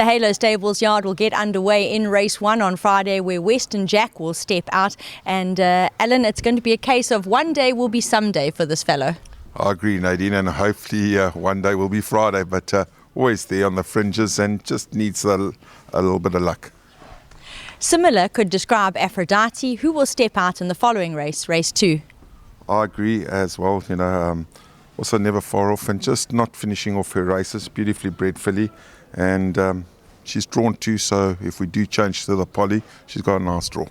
The Halo Stables yard will get underway in race 1 on Friday, where Western Jack will step out. And Alan, it's going to be a case of one day will be someday for this fellow. I agree, Nadine, and hopefully one day will be Friday, but always there on the fringes and just needs a little bit of luck. Similar could describe Aphrodite, who will step out in the following race, race 2. I agree as well, also never far off and just not finishing off her races. Beautifully bred filly, and she's drawn too, so if we do change to the poly, she's got a nice draw.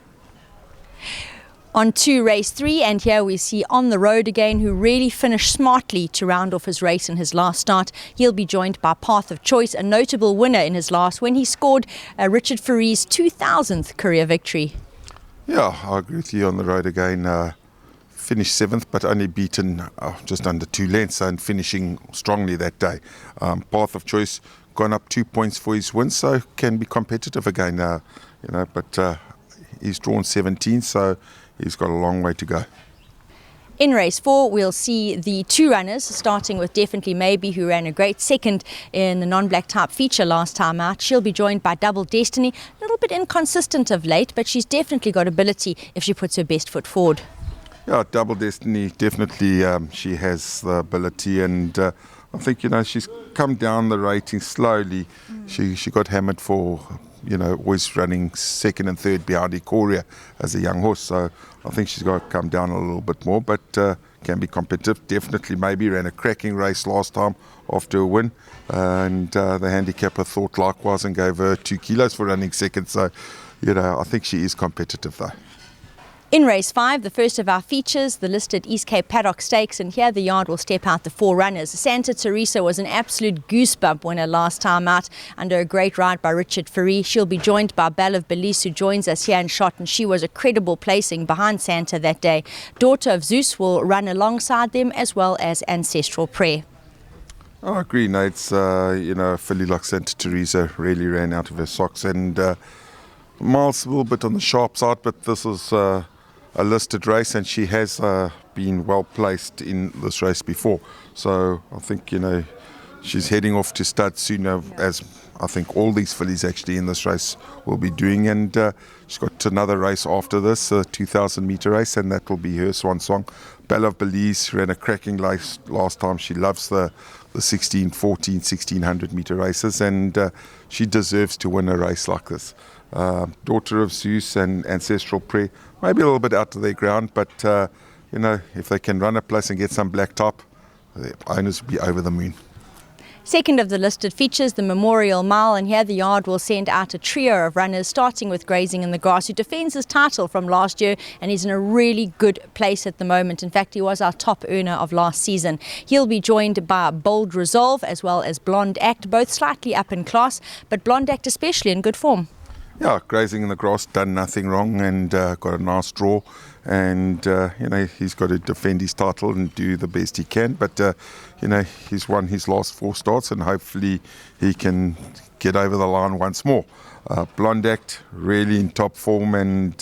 On to race 3, and here we see On the Road again, who really finished smartly to round off his race in his last start. He'll be joined by Path of Choice, a notable winner in his last when he scored Richard Foury's 2000th career victory. Yeah, I agree with you. On the Road again. Finished 7th, but only beaten just under 2 lengths and finishing strongly that day. Path of Choice gone up 2 points for his win, so can be competitive again. But he's drawn 17, so he's got a long way to go. In race 4, we'll see the 2 runners, starting with Definitely Maybe, who ran a great second in the non-black type feature last time out. She'll be joined by Double Destiny, a little bit inconsistent of late, but she's definitely got ability if she puts her best foot forward. Yeah, Double Destiny, definitely she has the ability, and I think, she's come down the rating slowly. She got hammered for, always running second and third behind Ikoria as a young horse, so I think she's got to come down a little bit more, but can be competitive. Definitely Maybe ran a cracking race last time after a win, and the handicapper thought likewise and gave her 2 kilos for running second, so I think she is competitive though. In race 5, the first of our features, the listed East Cape Paddock Stakes, and here the yard will step out the 4 runners. Santa Teresa was an absolute goosebump winner last time out under a great ride by Richard Foury. She'll be joined by Belle of Belize, who joins us here in shot, and she was a credible placing behind Santa that day. Daughter of Zeus will run alongside them, as well as Ancestral Prayer. I agree, Nate. A filly like Santa Teresa really ran out of her socks, and Miles a little bit on the sharp side, but this is a listed race, and she has been well placed in this race before, so I think she's heading off to stud soon, as I think all these fillies actually in this race will be doing, and she's got another race after this, a 2,000 metre race, and that will be her swan song. Belle of Belize ran a cracking race last time. She loves the 16, 14, 1600 metre races, and she deserves to win a race like this. Daughter of Zeus and Ancestral Prayer, maybe a little bit out of their ground, but if they can run a place and get some black top, the owners will be over the moon. Second of the listed features, the Memorial Mile, and here the yard will send out a trio of runners, starting with Grazing in the Grass, who defends his title from last year and is in a really good place at the moment. In fact, he was our top earner of last season. He'll be joined by Bold Resolve as well as Blonde Act, both slightly up in class, but Blonde Act especially in good form. Yeah, Grazing in the Grass done nothing wrong and got a nice draw, and he's got to defend his title and do the best he can, but he's won his last 4 starts and hopefully he can get over the line once more. Blonde Act really in top form, and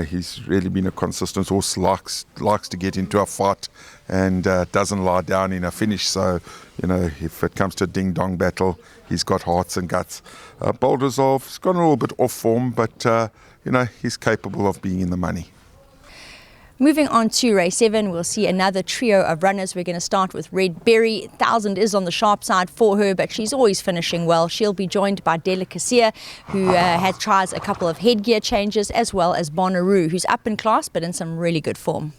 he's really been a consistent horse, likes to get into a fight and doesn't lie down in a finish, so if it comes to a ding-dong battle, he's got hearts and guts. Bold Resolve, he's gone a little bit off form, but he's capable of being in the money. Moving on to race 7, we'll see another trio of runners. We're going to start with Red Berry. 1000 is on the sharp side for her, but she's always finishing well. She'll be joined by Delicacia, who tries a couple of headgear changes, as well as Bonnaroo, who's up in class but in some really good form.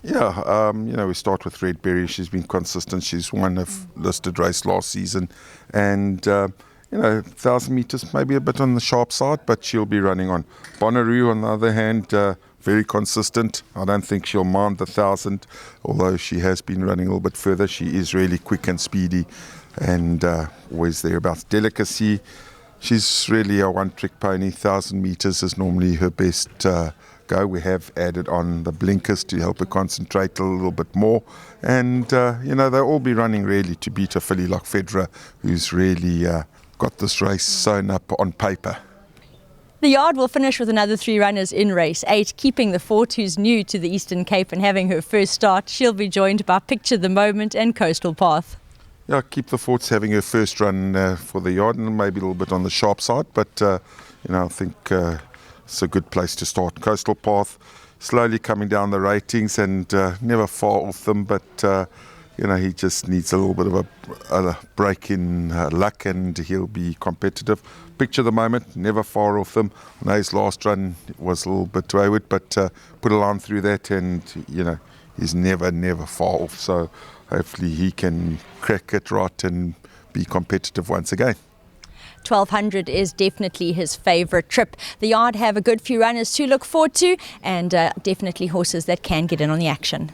Yeah, we start with Red Berry. She's been consistent. She's won a listed race last season, and 1,000 metres maybe a bit on the sharp side, but she'll be running on. Bonnaroo, on the other hand, very consistent. I don't think she'll mind the 1,000, although she has been running a little bit further. She is really quick and speedy, and always thereabouts. Delicacy, she's really a one-trick pony. 1,000 metres is normally her best go. We have added on the blinkers to help her concentrate a little bit more, and they'll all be running really to beat a filly like Federer, who's really got this race sewn up on paper. The yard will finish with another 3 runners in race 8, keeping the fort, who's new to the Eastern Cape and having her first start. She'll be joined by Picture the Moment and Coastal Path. Yeah, Keep the Fort's having her first run for the yard, and maybe a little bit on the sharp side, but I think it's a good place to start. Coastal Path, slowly coming down the ratings and never far off them, but he just needs a little bit of a break in luck and he'll be competitive. Picture the Moment, never far off them. I know his last run was a little bit wayward, but put a line through that and, he's never far off. So hopefully he can crack it right and be competitive once again. 1200 is definitely his favourite trip. The yard have a good few runners to look forward to, and definitely horses that can get in on the action.